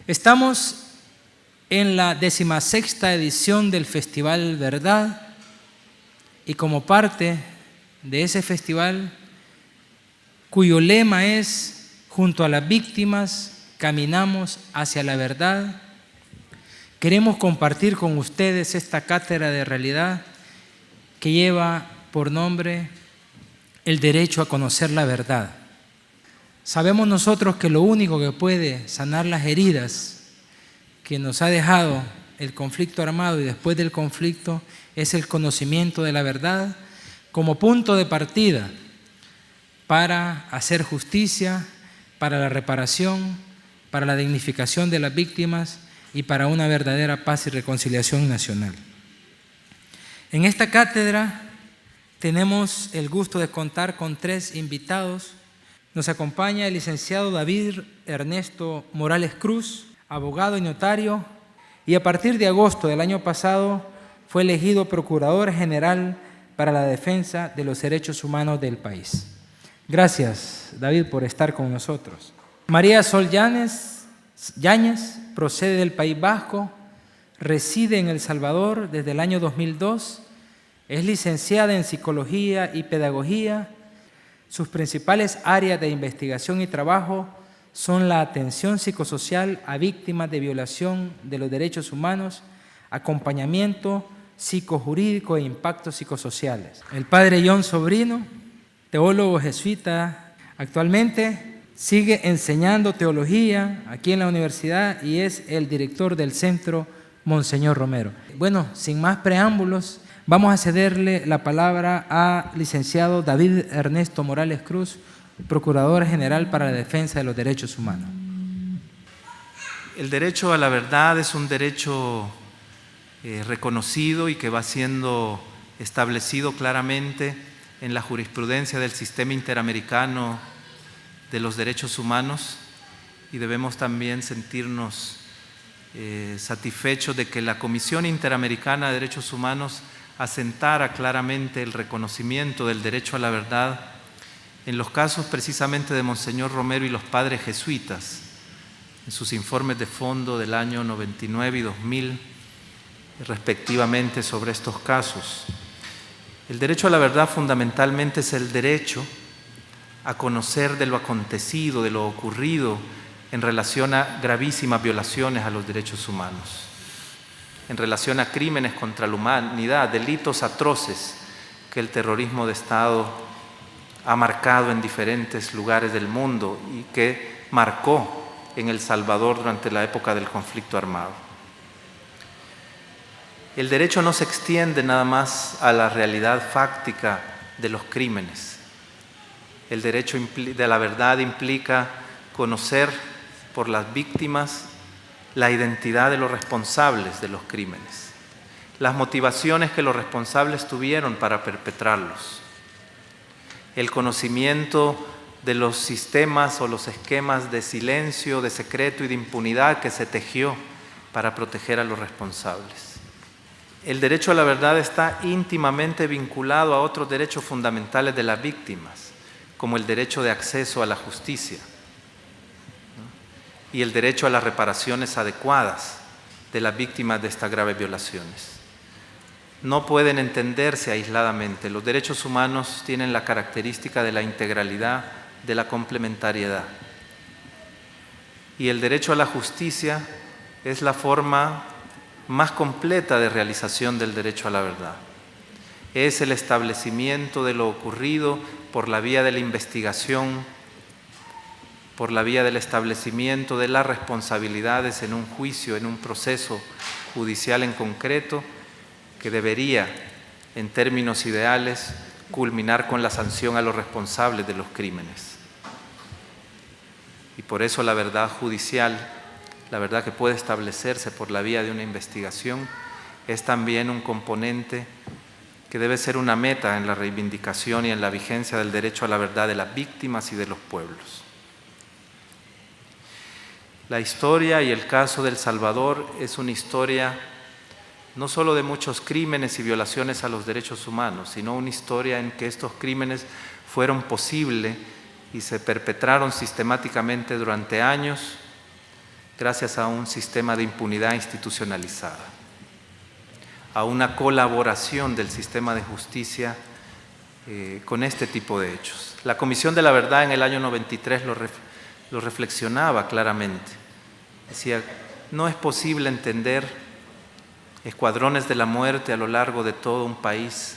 Estamos en la 16ª edición del Festival Verdad y como parte de ese festival, cuyo lema es junto a las víctimas caminamos hacia la verdad, queremos compartir con ustedes esta cátedra de realidad que lleva por nombre el derecho a conocer la verdad. Sabemos nosotros que lo único que puede sanar las heridas que nos ha dejado el conflicto armado y después del conflicto es el conocimiento de la verdad como punto de partida para hacer justicia, para la reparación, para la dignificación de las víctimas y para una verdadera paz y reconciliación nacional. En esta cátedra tenemos el gusto de contar con 3 invitados. Nos acompaña el licenciado David Ernesto Morales Cruz, abogado y notario, y a partir de agosto del año pasado fue elegido Procurador General para la defensa de los derechos humanos del país. Gracias, David, por estar con nosotros. María Sol Yáñez procede del País Vasco, reside en El Salvador desde el año 2002, es licenciada en Psicología y Pedagogía. Sus principales áreas de investigación y trabajo son la atención psicosocial a víctimas de violación de los derechos humanos, acompañamiento psicojurídico e impactos psicosociales. El padre John Sobrino, teólogo jesuita, actualmente sigue enseñando teología aquí en la universidad y es el director del Centro Monseñor Romero. Bueno, sin más preámbulos, vamos a cederle la palabra al licenciado David Ernesto Morales Cruz, Procurador General para la Defensa de los Derechos Humanos. El derecho a la verdad es un derecho reconocido y que va siendo establecido claramente en la jurisprudencia del Sistema Interamericano de los Derechos Humanos, y debemos también sentirnos satisfechos de que la Comisión Interamericana de Derechos Humanos asentara claramente el reconocimiento del derecho a la verdad en los casos precisamente de Monseñor Romero y los padres jesuitas, en sus informes de fondo del año 99 y 2000, respectivamente, sobre estos casos. El derecho a la verdad fundamentalmente es el derecho a conocer de lo acontecido, de lo ocurrido en relación a gravísimas violaciones a los derechos humanos, en relación a crímenes contra la humanidad, delitos atroces que el terrorismo de Estado ha marcado en diferentes lugares del mundo y que marcó en El Salvador durante la época del conflicto armado. El derecho no se extiende nada más a la realidad fáctica de los crímenes. El derecho de la verdad implica conocer por las víctimas la identidad de los responsables de los crímenes, las motivaciones que los responsables tuvieron para perpetrarlos, el conocimiento de los sistemas o los esquemas de silencio, de secreto y de impunidad que se tejió para proteger a los responsables. El derecho a la verdad está íntimamente vinculado a otros derechos fundamentales de las víctimas, como el derecho de acceso a la justicia, ¿no? Y el derecho a las reparaciones adecuadas de las víctimas de estas graves violaciones. No pueden entenderse aisladamente. Los derechos humanos tienen la característica de la integralidad, de la complementariedad. Y el derecho a la justicia es la forma más completa de realización del derecho a la verdad. Es el establecimiento de lo ocurrido por la vía de la investigación, por la vía del establecimiento de las responsabilidades en un juicio, en un proceso judicial en concreto, que debería, en términos ideales, culminar con la sanción a los responsables de los crímenes. Y por eso la verdad judicial, la verdad que puede establecerse por la vía de una investigación, es también un componente que debe ser una meta en la reivindicación y en la vigencia del derecho a la verdad de las víctimas y de los pueblos. La historia y el caso de El Salvador es una historia no solo de muchos crímenes y violaciones a los derechos humanos, sino una historia en que estos crímenes fueron posibles y se perpetraron sistemáticamente durante años gracias a un sistema de impunidad institucionalizada, a una colaboración del sistema de justicia con este tipo de hechos. La Comisión de la Verdad en el año 93 lo reflexionaba claramente. Decía, no es posible entender escuadrones de la muerte a lo largo de todo un país,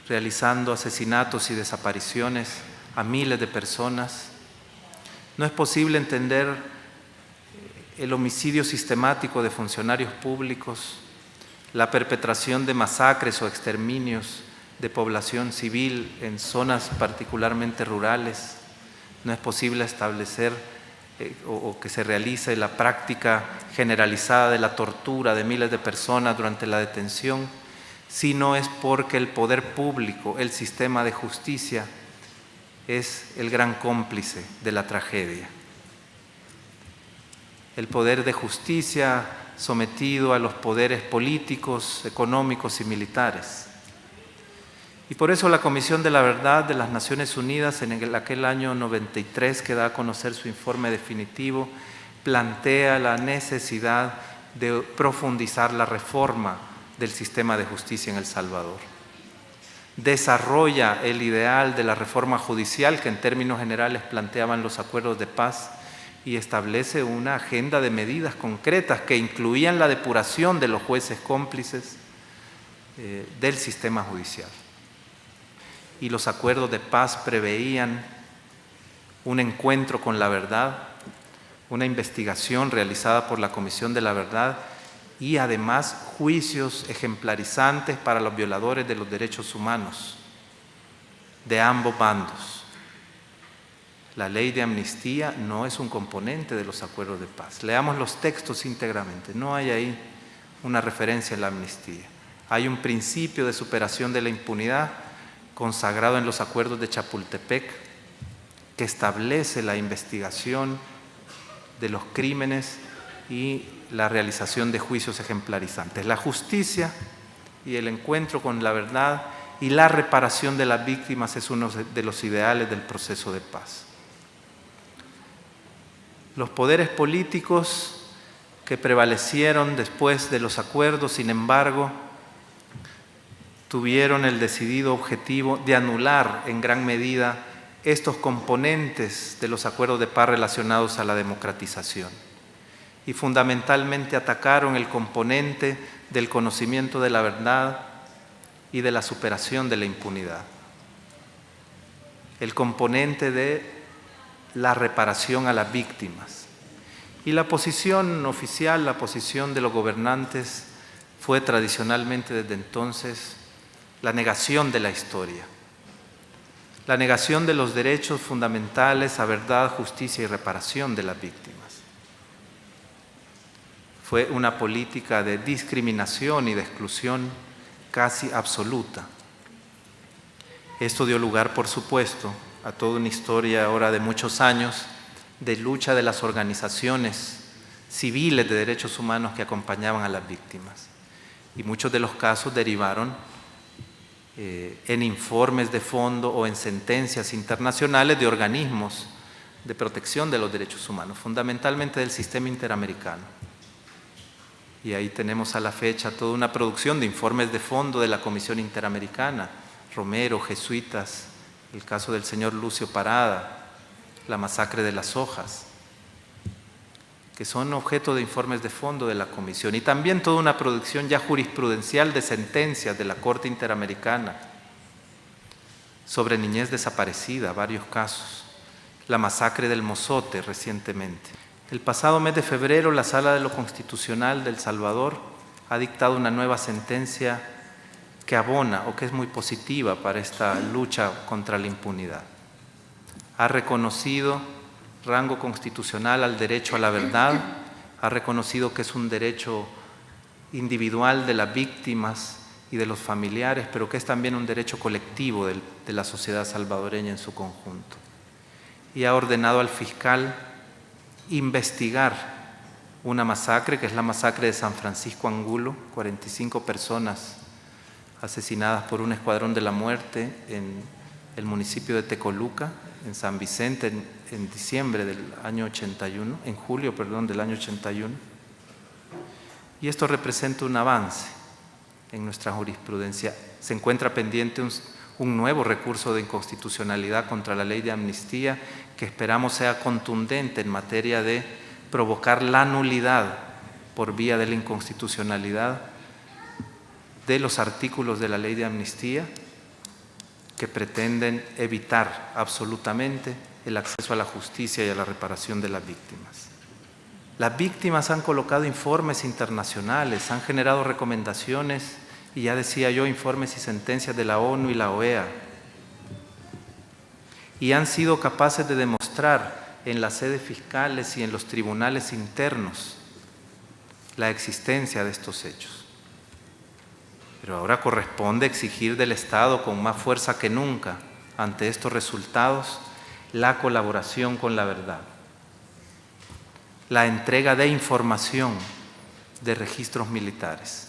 realizando asesinatos y desapariciones a miles de personas. No es posible entender el homicidio sistemático de funcionarios públicos, la perpetración de masacres o exterminios de población civil en zonas particularmente rurales. No es posible establecer o que se realice la práctica generalizada de la tortura de miles de personas durante la detención, si no es porque el poder público, el sistema de justicia, es el gran cómplice de la tragedia. El poder de justicia sometido a los poderes políticos, económicos y militares. Y por eso la Comisión de la Verdad de las Naciones Unidas en aquel año 93, que da a conocer su informe definitivo, plantea la necesidad de profundizar la reforma del sistema de justicia en El Salvador. Desarrolla el ideal de la reforma judicial que en términos generales planteaban los acuerdos de paz y establece una agenda de medidas concretas que incluían la depuración de los jueces cómplices del sistema judicial. Y los acuerdos de paz preveían un encuentro con la verdad, una investigación realizada por la Comisión de la Verdad y además juicios ejemplarizantes para los violadores de los derechos humanos de ambos bandos. La ley de amnistía no es un componente de los acuerdos de paz. Leamos los textos íntegramente, no hay ahí una referencia a la amnistía. Hay un principio de superación de la impunidad consagrado en los acuerdos de Chapultepec, que establece la investigación de los crímenes y la realización de juicios ejemplarizantes. La justicia y el encuentro con la verdad y la reparación de las víctimas es uno de los ideales del proceso de paz. Los poderes políticos que prevalecieron después de los acuerdos, sin embargo, tuvieron el decidido objetivo de anular en gran medida estos componentes de los acuerdos de paz relacionados a la democratización y fundamentalmente atacaron el componente del conocimiento de la verdad y de la superación de la impunidad, el componente de la reparación a las víctimas. Y la posición oficial, la posición de los gobernantes fue tradicionalmente desde entonces la negación de la historia, la negación de los derechos fundamentales a verdad, justicia y reparación de las víctimas. Fue una política de discriminación y de exclusión casi absoluta. Esto dio lugar, por supuesto, a toda una historia ahora de muchos años de lucha de las organizaciones civiles de derechos humanos que acompañaban a las víctimas. Y muchos de los casos derivaron en informes de fondo o en sentencias internacionales de organismos de protección de los derechos humanos, fundamentalmente del sistema interamericano. Y ahí tenemos a la fecha toda una producción de informes de fondo de la Comisión Interamericana, Romero, jesuitas, el caso del señor Lucio Parada, la masacre de las Hojas, que son objeto de informes de fondo de la Comisión, y también toda una producción ya jurisprudencial de sentencias de la Corte Interamericana sobre niñez desaparecida, varios casos, la masacre del Mozote recientemente. El pasado mes de febrero, la Sala de lo Constitucional de El Salvador ha dictado una nueva sentencia que abona o que es muy positiva para esta lucha contra la impunidad. Ha reconocido rango constitucional al derecho a la verdad, ha reconocido que es un derecho individual de las víctimas y de los familiares, pero que es también un derecho colectivo de la sociedad salvadoreña en su conjunto. Y ha ordenado al fiscal investigar una masacre, que es la masacre de San Francisco Angulo, 45 personas asesinadas por un escuadrón de la muerte en el municipio de Tecoluca, en San Vicente, en diciembre del año 81, en julio, perdón, del año 81. Y esto representa un avance en nuestra jurisprudencia. Se encuentra pendiente un nuevo recurso de inconstitucionalidad contra la ley de amnistía que esperamos sea contundente en materia de provocar la nulidad por vía de la inconstitucionalidad de los artículos de la ley de amnistía que pretenden evitar absolutamente el acceso a la justicia y a la reparación de las víctimas. Las víctimas han colocado informes internacionales, han generado recomendaciones y ya decía yo, informes y sentencias de la ONU y la OEA, y han sido capaces de demostrar en las sedes fiscales y en los tribunales internos la existencia de estos hechos. Pero ahora corresponde exigir del Estado con más fuerza que nunca ante estos resultados la colaboración con la verdad, la entrega de información de registros militares,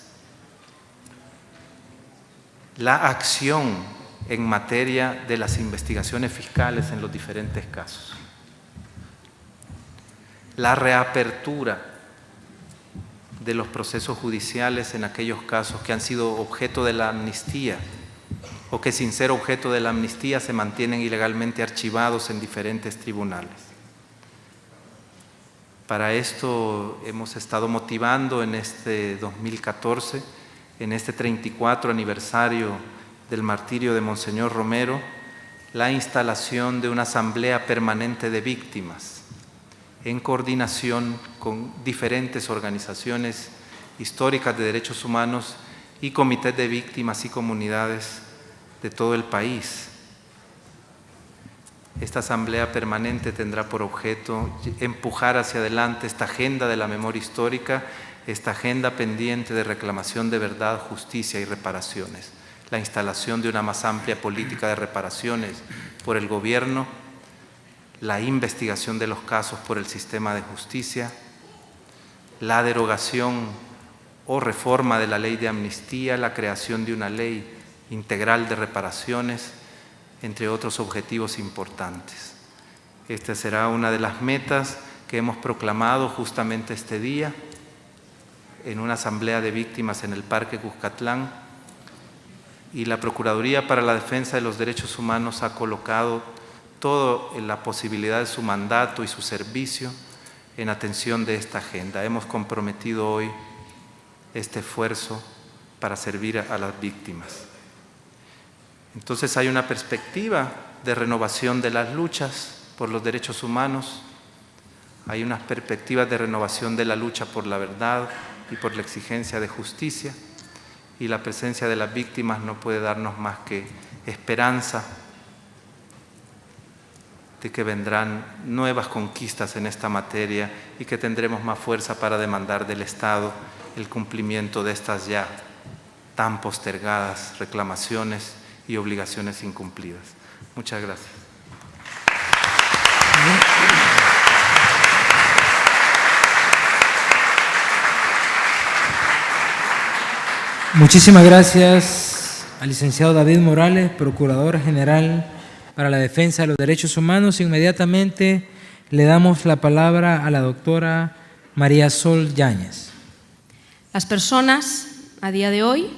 la acción en materia de las investigaciones fiscales en los diferentes casos, la reapertura de los procesos judiciales en aquellos casos que han sido objeto de la amnistía o que sin ser objeto de la amnistía se mantienen ilegalmente archivados en diferentes tribunales. Para esto hemos estado motivando en este 2014, en este 34 aniversario del martirio de Monseñor Romero, la instalación de una asamblea permanente de víctimas en coordinación con diferentes organizaciones históricas de derechos humanos y comités de víctimas y comunidades de todo el país. Esta asamblea permanente tendrá por objeto empujar hacia adelante esta agenda de la memoria histórica, esta agenda pendiente de reclamación de verdad, justicia y reparaciones, la instalación de una más amplia política de reparaciones por el gobierno, la investigación de los casos por el sistema de justicia, la derogación o reforma de la ley de amnistía, la creación de una ley integral de reparaciones, entre otros objetivos importantes. Esta será una de las metas que hemos proclamado justamente este día en una asamblea de víctimas en el Parque Cuscatlán, y la Procuraduría para la Defensa de los Derechos Humanos ha colocado todo en la posibilidad de su mandato y su servicio en atención de esta agenda. Hemos comprometido hoy este esfuerzo para servir a las víctimas. Entonces hay una perspectiva de renovación de las luchas por los derechos humanos, hay unas perspectivas de renovación de la lucha por la verdad y por la exigencia de justicia, y la presencia de las víctimas no puede darnos más que esperanza de que vendrán nuevas conquistas en esta materia y que tendremos más fuerza para demandar del Estado el cumplimiento de estas ya tan postergadas reclamaciones y obligaciones incumplidas. Muchas gracias. Muchísimas gracias al licenciado David Morales, Procurador General para la Defensa de los Derechos Humanos. Inmediatamente le damos la palabra a la doctora María Sol Yáñez. Las personas a día de hoy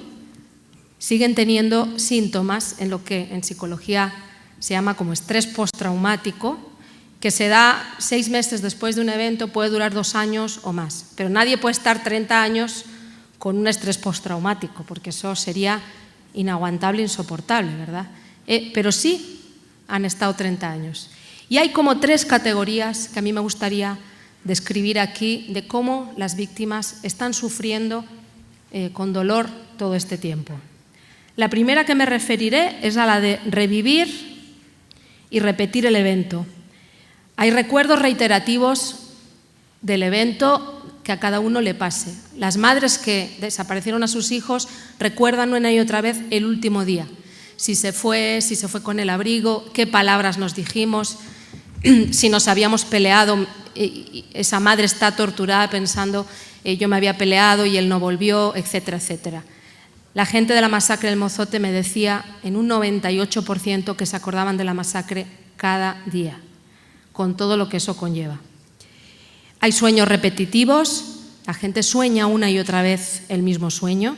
siguen teniendo síntomas en lo que en psicología se llama como estrés postraumático, que se da 6 meses después de un evento, puede durar 2 años o más. Pero nadie puede estar 30 años con un estrés postraumático, porque eso sería inaguantable, insoportable, ¿verdad? Pero sí han estado 30 años. Y hay como 3 categorías que a mí me gustaría describir aquí de cómo las víctimas están sufriendo con dolor todo este tiempo. La primera que me referiré es a la de revivir y repetir el evento. Hay recuerdos reiterativos del evento que a cada uno le pase. Las madres que desaparecieron a sus hijos recuerdan una y otra vez el último día. Si se fue con el abrigo, qué palabras nos dijimos, si nos habíamos peleado. Esa madre está torturada pensando yo me había peleado y él no volvió, etcétera, etcétera. La gente de la masacre del Mozote me decía en un 98% que se acordaban de la masacre cada día, con todo lo que eso conlleva. Hay sueños repetitivos, la gente sueña una y otra vez el mismo sueño.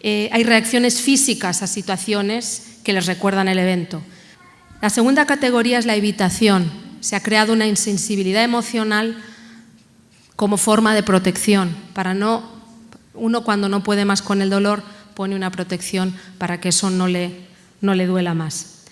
Hay reacciones físicas a situaciones que les recuerdan el evento. La segunda categoría es la evitación. Se ha creado una insensibilidad emocional como forma de protección. Uno cuando no puede más con el dolor pone una protección para que eso no le duela más.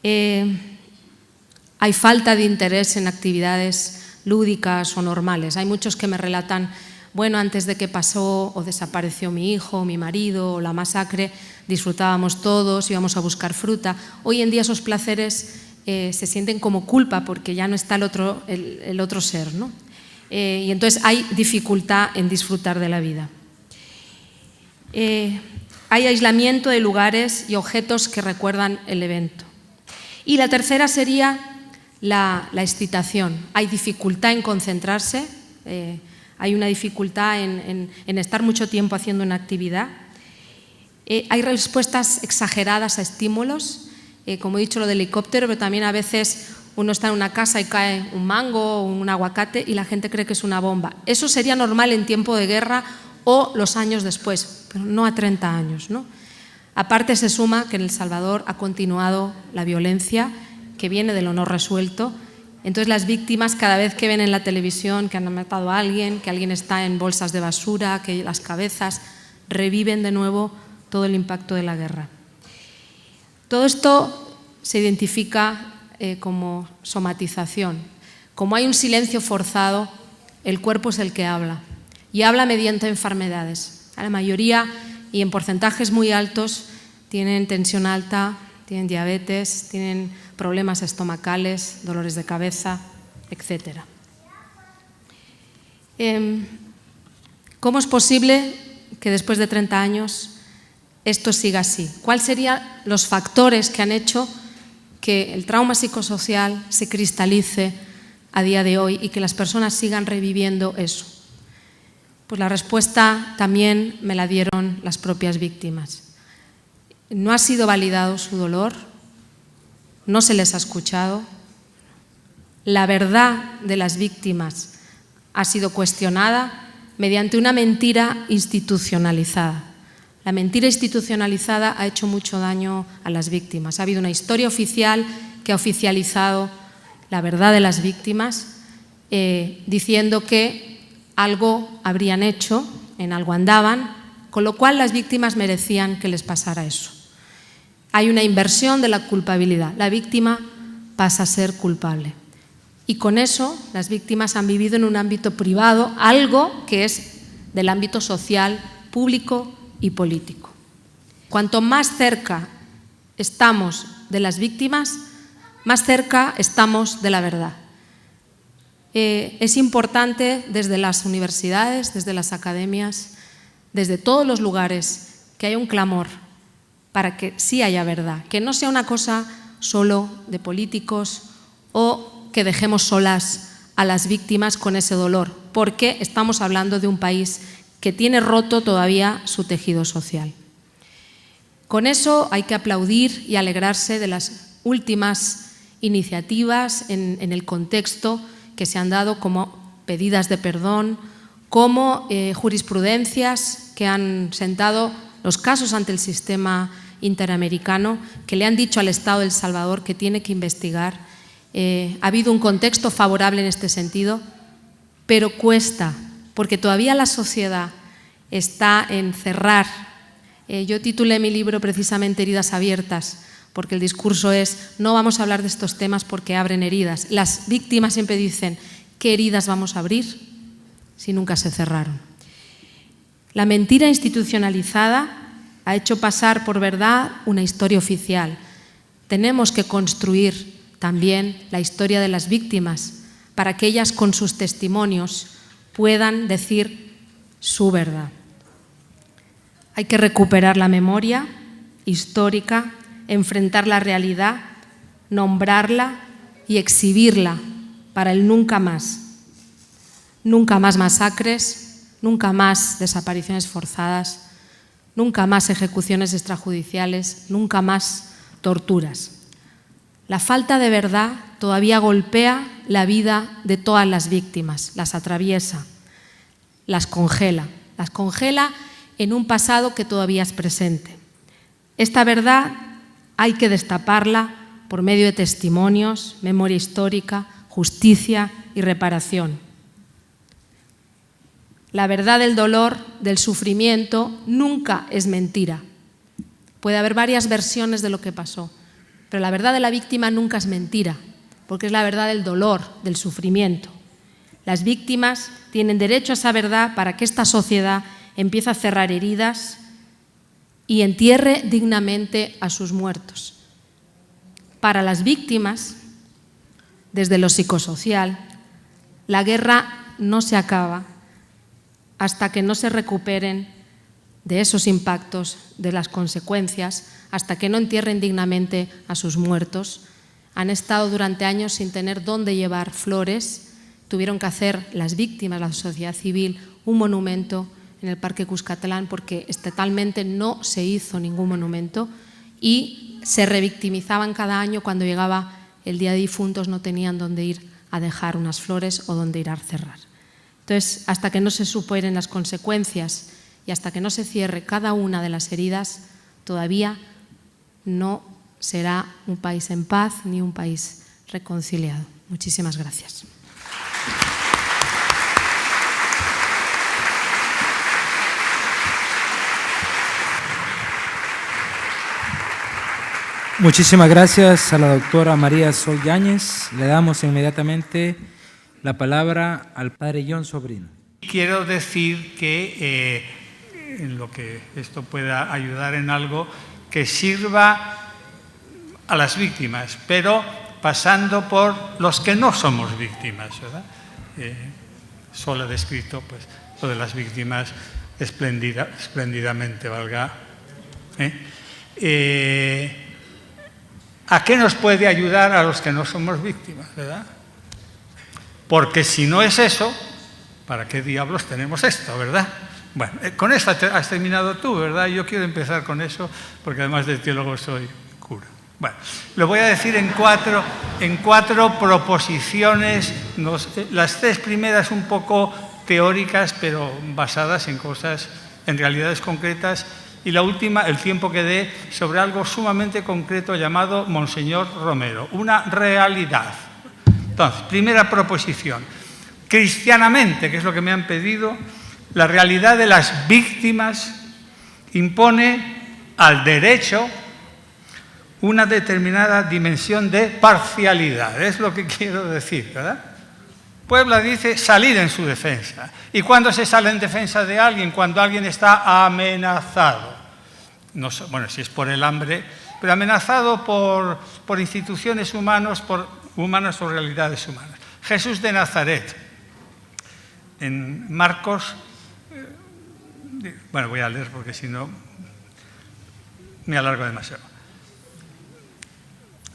Hay falta de interés en actividades lúdicas o normales. Hay muchos que me relatan, bueno, antes de que pasó o desapareció mi hijo, mi marido o la masacre, disfrutábamos todos, íbamos a buscar fruta. Hoy en día esos placeres se sienten como culpa porque ya no está el otro ser, ¿no? Y entonces hay dificultad en disfrutar de la vida. Hay aislamiento de lugares y objetos que recuerdan el evento. Y la tercera sería la excitación. Hay dificultad en concentrarse, hay una dificultad en estar mucho tiempo haciendo una actividad. Hay respuestas exageradas a estímulos, como he dicho lo del helicóptero, pero también a veces uno está en una casa y cae un mango o un aguacate y la gente cree que es una bomba. Eso sería normal en tiempo de guerra o los años después, pero no a 30 años, ¿no? Aparte se suma que en El Salvador ha continuado la violencia que viene de lo no resuelto. Entonces las víctimas cada vez que ven en la televisión que han matado a alguien, que alguien está en bolsas de basura, que las cabezas, reviven de nuevo todo el impacto de la guerra. Todo esto se identifica como somatización. Como hay un silencio forzado, el cuerpo es el que habla y habla mediante enfermedades. La mayoría y en porcentajes muy altos tienen tensión alta, tienen diabetes, tienen problemas estomacales, dolores de cabeza, etc. ¿Cómo es posible que después de 30 años esto siga así? ¿Cuáles serían los factores que han hecho que el trauma psicosocial se cristalice a día de hoy y que las personas sigan reviviendo eso? Pues la respuesta también me la dieron las propias víctimas. No ha sido validado su dolor, no se les ha escuchado, la verdad de las víctimas ha sido cuestionada mediante una mentira institucionalizada. La mentira institucionalizada ha hecho mucho daño a las víctimas. Ha habido una historia oficial que ha oficializado la verdad de las víctimas, diciendo que algo habrían hecho, en algo andaban, con lo cual las víctimas merecían que les pasara eso. Hay una inversión de la culpabilidad. La víctima pasa a ser culpable. Y con eso las víctimas han vivido en un ámbito privado algo que es del ámbito social, público y político. Cuanto más cerca estamos de las víctimas, más cerca estamos de la verdad. Es importante desde las universidades, desde las academias, desde todos los lugares, que haya un clamor para que sí haya verdad, que no sea una cosa solo de políticos o que dejemos solas a las víctimas con ese dolor, porque estamos hablando de un país que tiene roto todavía su tejido social. Con eso hay que aplaudir y alegrarse de las últimas iniciativas en el contexto que se han dado, como pedidas de perdón, como jurisprudencias que han sentado los casos ante el sistema interamericano, que le han dicho al Estado de El Salvador que tiene que investigar. Ha habido un contexto favorable en este sentido, pero cuesta, porque todavía la sociedad está en cerrar. Yo titulé mi libro precisamente Heridas abiertas, porque el discurso es: no vamos a hablar de estos temas porque abren heridas. Las víctimas siempre dicen: ¿qué heridas vamos a abrir si nunca se cerraron? La mentira institucionalizada ha hecho pasar por verdad una historia oficial. Tenemos que construir también la historia de las víctimas para que ellas con sus testimonios puedan decir su verdad. Hay que recuperar la memoria histórica, enfrentar la realidad, nombrarla y exhibirla para el nunca más. Nunca más masacres, nunca más desapariciones forzadas, nunca más ejecuciones extrajudiciales, nunca más torturas. La falta de verdad todavía golpea la vida de todas las víctimas, las atraviesa, las congela en un pasado que todavía es presente. Esta verdad hay que destaparla por medio de testimonios, memoria histórica, justicia y reparación. La verdad del dolor, del sufrimiento, nunca es mentira. Puede haber varias versiones de lo que pasó, pero la verdad de la víctima nunca es mentira, porque es la verdad del dolor, del sufrimiento. Las víctimas tienen derecho a esa verdad para que esta sociedad empiece a cerrar heridas y entierre dignamente a sus muertos. Para las víctimas, desde lo psicosocial, la guerra no se acaba hasta que no se recuperen de esos impactos, de las consecuencias, hasta que no entierren dignamente a sus muertos. Han estado durante años sin tener dónde llevar flores, tuvieron que hacer las víctimas, la sociedad civil, un monumento en el Parque Cuscatlán porque estatalmente no se hizo ningún monumento y se revictimizaban cada año cuando llegaba el Día de Difuntos, no tenían dónde ir a dejar unas flores o dónde ir a cerrar. Entonces, hasta que no se superen las consecuencias y hasta que no se cierre cada una de las heridas, todavía no será un país en paz ni un país reconciliado. Muchísimas gracias. Muchísimas gracias a la doctora María Sol Yáñez. Le damos inmediatamente la palabra al padre John Sobrino. Quiero decir que en lo que esto pueda ayudar en algo, que sirva a las víctimas, pero pasando por los que no somos víctimas, ¿verdad? Sol ha descrito pues, lo de las víctimas espléndidamente, valga. ¿A qué nos puede ayudar a los que no somos víctimas, verdad? Porque si no es eso, ¿para qué diablos tenemos esto, verdad? Bueno, con esto has terminado tú, ¿verdad? Yo quiero empezar con eso, porque además de teólogo soy cura. Bueno, lo voy a decir en cuatro proposiciones, las tres primeras un poco teóricas, pero basadas en cosas, en realidades concretas, y la última, el tiempo que dé, sobre algo sumamente concreto llamado Monseñor Romero, una realidad. Entonces, primera proposición. Cristianamente, que es lo que me han pedido, la realidad de las víctimas impone al derecho una determinada dimensión de parcialidad. Es lo que quiero decir, ¿verdad? Puebla dice salir en su defensa. ¿Y cuándo se sale en defensa de alguien? Cuando alguien está amenazado. No, bueno, si es por el hambre, pero amenazado por instituciones humanas o realidades humanas. Jesús de Nazaret, en Marcos, bueno, voy a leer porque si no me alargo demasiado.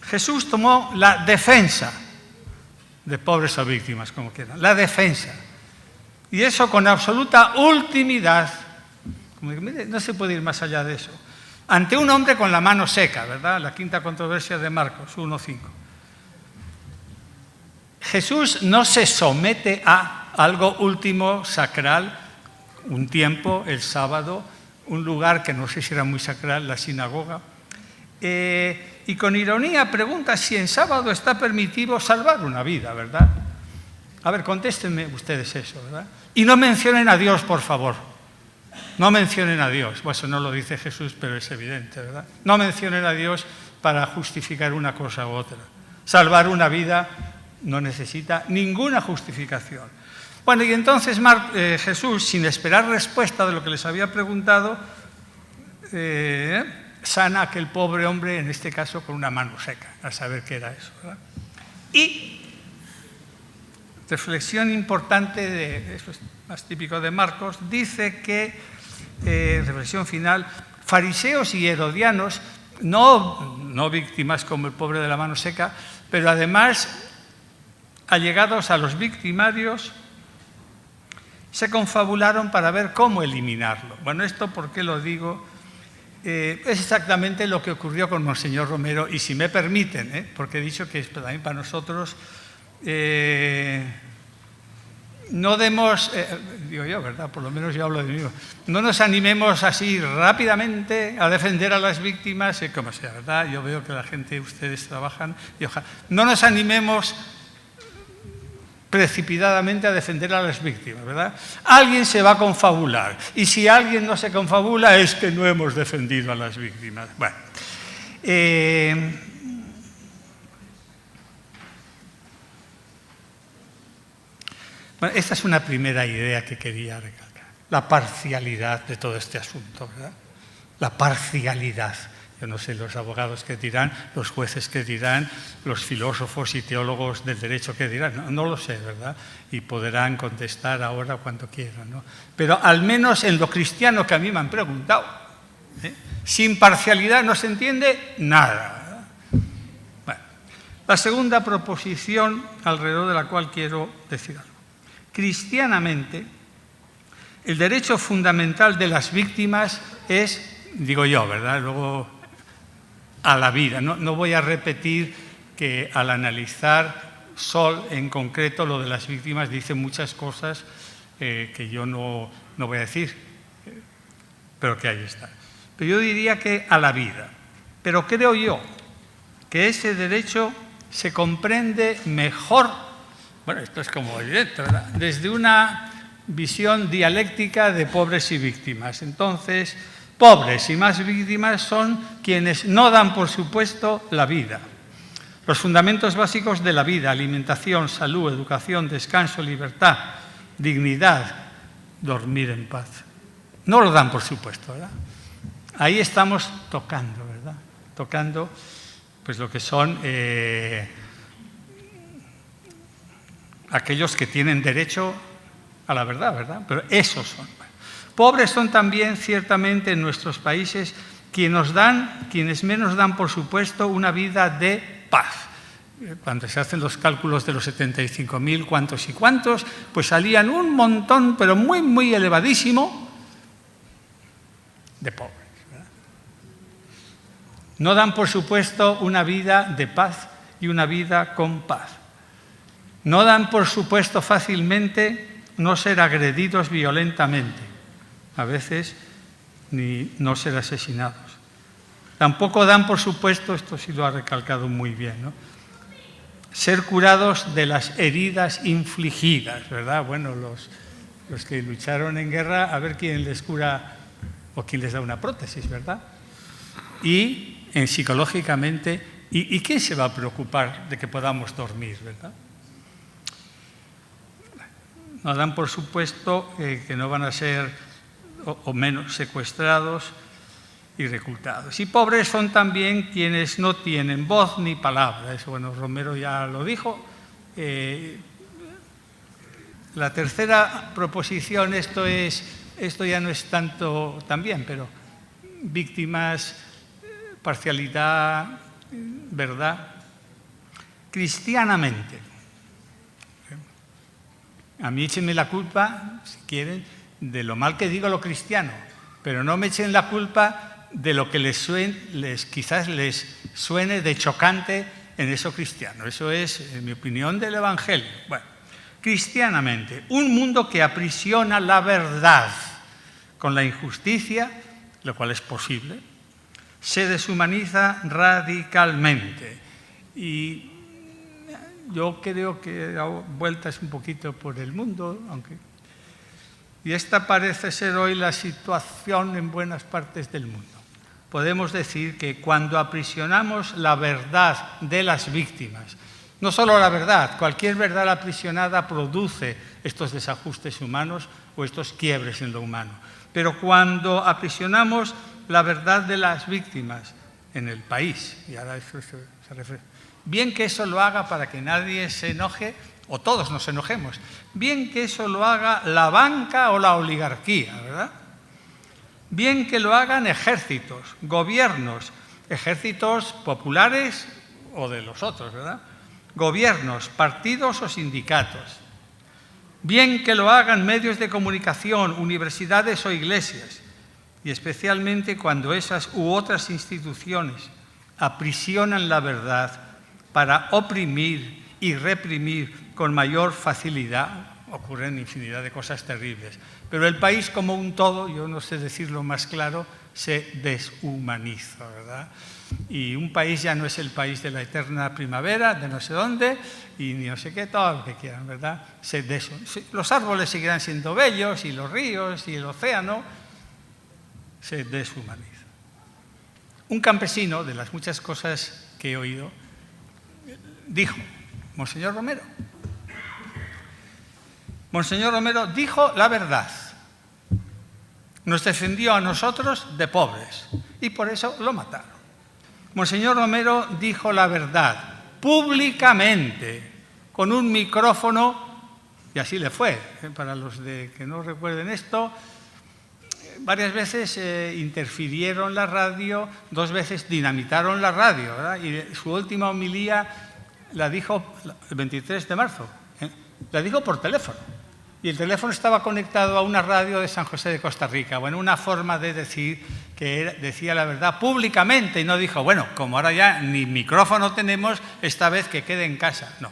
Jesús tomó la defensa de pobres o víctimas, como quieran, la defensa. Y eso con absoluta ultimidad, como que, mire, no se puede ir más allá de eso, ante un hombre con la mano seca, ¿verdad? La quinta controversia de Marcos 1:5. Jesús no se somete a algo último, sacral, un tiempo, el sábado, un lugar que no sé si era muy sacral, la sinagoga. Y con ironía pregunta si en sábado está permitido salvar una vida, ¿verdad? A ver, contéstenme ustedes eso, ¿verdad? Y no mencionen a Dios, por favor. No mencionen a Dios. Bueno, eso no lo dice Jesús, pero es evidente, ¿verdad? No mencionen a Dios para justificar una cosa u otra. Salvar una vida no necesita ninguna justificación. Bueno, y entonces Jesús, sin esperar respuesta de lo que les había preguntado, sana a aquel pobre hombre, en este caso con una mano seca, a saber qué era eso, ¿verdad? Y reflexión importante, eso es más típico de Marcos, dice que, reflexión final, fariseos y herodianos, no víctimas como el pobre de la mano seca, pero además allegados a los victimarios, se confabularon para ver cómo eliminarlo. Bueno, ¿esto por qué lo digo? es exactamente lo que ocurrió con Monseñor Romero, y si me permiten, porque he dicho que es también para nosotros, no demos, digo yo, ¿verdad? Por lo menos yo hablo de mí, no nos animemos así rápidamente a defender a las víctimas, como sea, ¿verdad? Yo veo que la gente, ustedes trabajan, y ojalá, no nos animemos precipitadamente a defender a las víctimas, ¿verdad? Alguien se va a confabular, y si alguien no se confabula es que no hemos defendido a las víctimas. Bueno, esta es una primera idea que quería recalcar, la parcialidad de todo este asunto, ¿verdad? La parcialidad. Yo no sé los abogados qué dirán, los jueces qué dirán, los filósofos y teólogos del derecho qué dirán. No lo sé, ¿verdad? Y podrán contestar ahora cuando quieran, ¿no? Pero al menos en lo cristiano que a mí me han preguntado, sin parcialidad no se entiende nada, ¿verdad? Bueno, la segunda proposición alrededor de la cual quiero decir algo. Cristianamente, el derecho fundamental de las víctimas es, digo yo, ¿verdad? Luego, a la vida. No voy a repetir que al analizar Sol en concreto, lo de las víctimas dice muchas cosas que yo no voy a decir, pero que ahí está. Pero yo diría que a la vida. Pero creo yo que ese derecho se comprende mejor, bueno, esto es como evidente, ¿verdad?, desde una visión dialéctica de pobres y víctimas. Entonces, pobres y más víctimas son quienes no dan por supuesto la vida. Los fundamentos básicos de la vida: alimentación, salud, educación, descanso, libertad, dignidad, dormir en paz. No lo dan por supuesto, ¿verdad? Ahí estamos tocando, ¿verdad? Tocando pues lo que son aquellos que tienen derecho a la verdad, ¿verdad? Pero esos son. Pobres son también, ciertamente, en nuestros países quienes menos dan, por supuesto, una vida de paz. Cuando se hacen los cálculos de los 75.000 cuántos y cuántos, pues salían un montón, pero muy, muy elevadísimo, de pobres, ¿verdad? No dan, por supuesto, una vida de paz y una vida con paz. No dan, por supuesto, fácilmente no ser agredidos violentamente, a veces ni no ser asesinados. Tampoco dan, por supuesto, esto sí lo ha recalcado muy bien, ¿no?, ser curados de las heridas infligidas, ¿verdad? Bueno, los que lucharon en guerra, a ver quién les cura o quién les da una prótesis, ¿verdad? Y psicológicamente, ¿y quién se va a preocupar de que podamos dormir, ¿verdad? No dan, por supuesto, que no van a ser o menos secuestrados y reclutados. Y pobres son también quienes no tienen voz ni palabra. Eso, bueno, Romero ya lo dijo. La tercera proposición, esto ya no es tanto también, pero víctimas, parcialidad, verdad. Cristianamente, a mí échenme la culpa, si quieren, de lo mal que digo lo cristiano, pero no me echen la culpa de lo que quizás les suene de chocante en eso cristiano. Eso es, en mi opinión, del Evangelio. Bueno, cristianamente, un mundo que aprisiona la verdad con la injusticia, lo cual es posible, se deshumaniza radicalmente. Y yo creo que he dado vueltas un poquito por el mundo, y esta parece ser hoy la situación en buenas partes del mundo. Podemos decir que cuando aprisionamos la verdad de las víctimas, no solo la verdad, cualquier verdad aprisionada produce estos desajustes humanos o estos quiebres en lo humano. Pero cuando aprisionamos la verdad de las víctimas en el país, y ahora eso se refiere, bien que eso lo haga para que nadie se enoje, o todos nos enojemos, bien que eso lo haga la banca o la oligarquía, ¿verdad? Bien que lo hagan ejércitos, gobiernos, ejércitos populares o de los otros, ¿verdad? Gobiernos, partidos o sindicatos. Bien que lo hagan medios de comunicación, universidades o iglesias. y especialmente cuando esas u otras instituciones aprisionan la verdad para oprimir y reprimir con mayor facilidad, ocurren infinidad de cosas terribles. Pero el país como un todo, yo no sé decirlo más claro, se deshumaniza, ¿verdad? Y un país ya no es el país de la eterna primavera, de no sé dónde, y ni no sé qué, todo lo que quieran, ¿verdad? Los árboles seguirán siendo bellos, y los ríos, y el océano, se deshumaniza. Un campesino, de las muchas cosas que he oído, dijo, Monseñor Romero dijo la verdad. Nos defendió a nosotros de pobres y por eso lo mataron. Monseñor Romero dijo la verdad públicamente, con un micrófono, y así le fue. Para los que no recuerden esto, varias veces interfirieron la radio, 2 veces dinamitaron la radio, ¿verdad? Y su última homilía la dijo el 23 de marzo, la dijo por teléfono. Y el teléfono estaba conectado a una radio de San José de Costa Rica. Bueno, una forma de decir que decía la verdad públicamente y no dijo, bueno, como ahora ya ni micrófono tenemos, esta vez que quede en casa. No,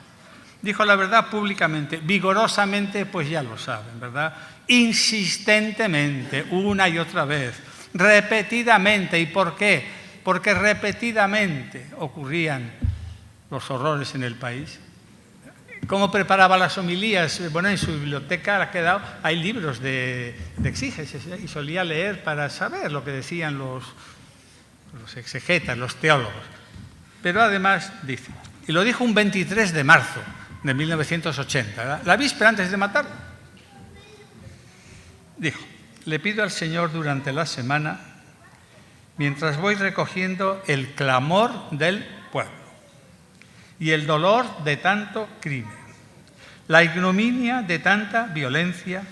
dijo la verdad públicamente, vigorosamente, pues ya lo saben, ¿verdad? Insistentemente, una y otra vez, repetidamente. ¿Y por qué? Porque repetidamente ocurrían los horrores en el país. ¿Cómo preparaba las homilías? Bueno, en su biblioteca ha quedado, hay libros de exígesis y solía leer para saber lo que decían los exegetas, los teólogos. Pero además dice, y lo dijo un 23 de marzo de 1980, ¿verdad? La víspera antes de matarlo. Dijo, le pido al Señor durante la semana, mientras voy recogiendo el clamor del pueblo y el dolor de tanto crimen, la ignominia de tanta violencia,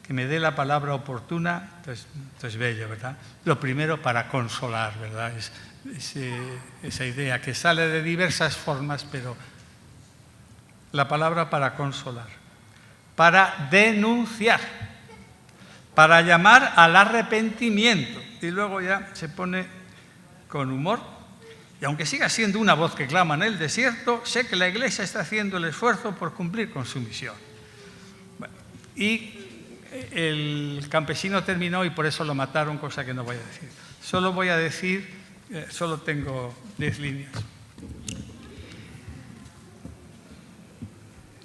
que me dé la palabra oportuna. Esto es bello, ¿verdad? Lo primero, para consolar, ¿verdad? Esa idea que sale de diversas formas, pero la palabra para consolar, para denunciar, para llamar al arrepentimiento. Y luego ya se pone con humor. Y aunque siga siendo una voz que clama en el desierto, sé que la Iglesia está haciendo el esfuerzo por cumplir con su misión. Bueno, y el campesino terminó y por eso lo mataron, cosa que no voy a decir. Solo voy a decir, solo tengo 10 líneas.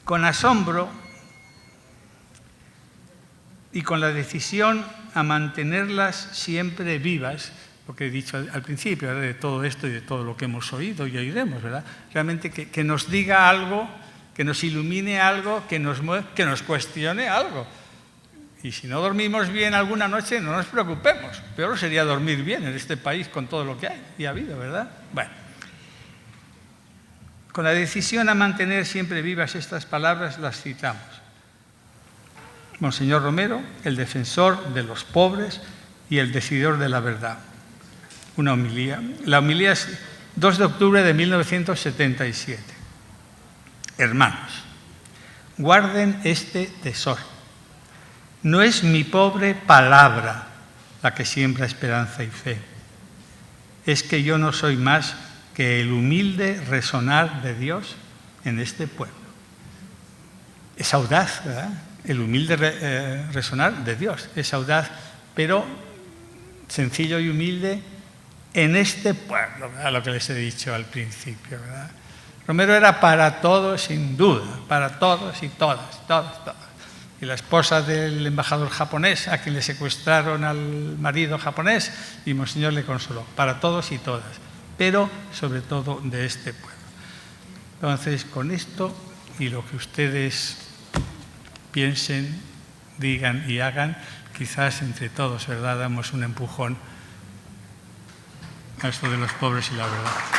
Con asombro y con la decisión a mantenerlas siempre vivas, lo que he dicho al principio, ¿verdad? De todo esto y de todo lo que hemos oído y oiremos, ¿verdad? Realmente que nos diga algo, que nos ilumine algo, que nos cuestione algo. Y si no dormimos bien alguna noche, no nos preocupemos. Peor sería dormir bien en este país con todo lo que hay y ha habido, ¿verdad? Bueno, con la decisión a mantener siempre vivas estas palabras, las citamos. Monseñor Romero, el defensor de los pobres y el decidor de la verdad. Una homilía. La homilía es 2 de octubre de 1977. Hermanos, guarden este tesoro. No es mi pobre palabra la que siembra esperanza y fe. Es que yo no soy más que el humilde resonar de Dios en este pueblo. Es audaz, ¿verdad? El humilde resonar de Dios. Es audaz, pero sencillo y humilde en este pueblo, ¿verdad? Lo que les he dicho al principio, ¿verdad? Romero era para todos, sin duda, para todos y todas, todos. Y la esposa del embajador japonés, a quien le secuestraron al marido japonés, y Monseñor le consoló, para todos y todas, pero sobre todo de este pueblo. Entonces, con esto y lo que ustedes piensen, digan y hagan, quizás entre todos, ¿verdad?, damos un empujón a esto de los pobres y la verdad.